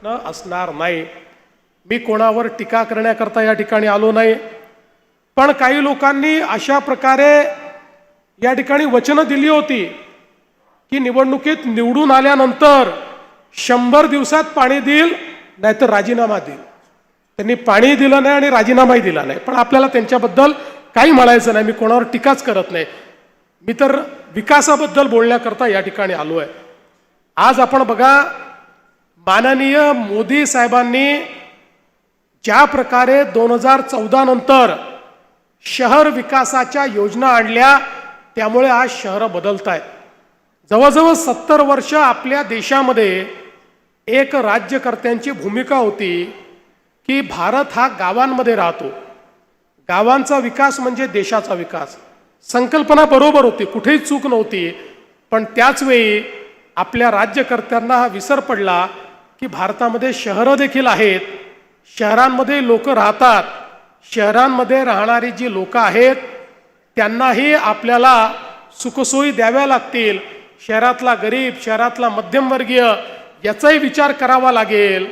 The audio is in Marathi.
प्रश्न असणार नाही. मी कोणावर टीका करण्याकरता या ठिकाणी आलो नाही, पण काही लोकांनी अशा प्रकारे या ठिकाणी वचनं दिली होती की निवडणुकीत निवडून आल्यानंतर 100 दिवसात पाणी देईल नाहीतर राजीनामा देईल. त्यांनी पाणी दिलं नाही आणि राजीनामाही दिला नाही. पण आपल्याला त्यांच्याबद्दल काही म्हणायचं नाही, मी कोणावर टीकाच करत नाही. मी तर विकासाबद्दल बोलण्याकरता या ठिकाणी आलो आहे. आज आपण बघा, माननीय मोदी साहेबांनी ज्या प्रकारे 2014 नंतर शहर विकासाच्या योजना आणल्या, त्यामुळे आज शहरं बदलत आहेत. जवळजवळ 70 वर्ष आपल्या देशामध्ये एक राज्यकर्त्यांची भूमिका होती की भारत हा गावांमध्ये राहतो, गावांचा विकास म्हणजे देशाचा विकास. संकल्पना बरोबर होती, कुठेही चूक नव्हती. पण त्याच वेळी आपल्या राज्यकर्त्यांना हा विसर पडला की भारतामध्ये शहरं देखील आहेत, शहरांमध्ये लोक राहतात. शहरांमध्ये राहणारी जी लोक आहेत त्यांनाही आपल्याला सुखसोयी द्याव्या लागतील. शहरातला गरीब, शहरातला मध्यमवर्गीय याचाही विचार करावा लागेल.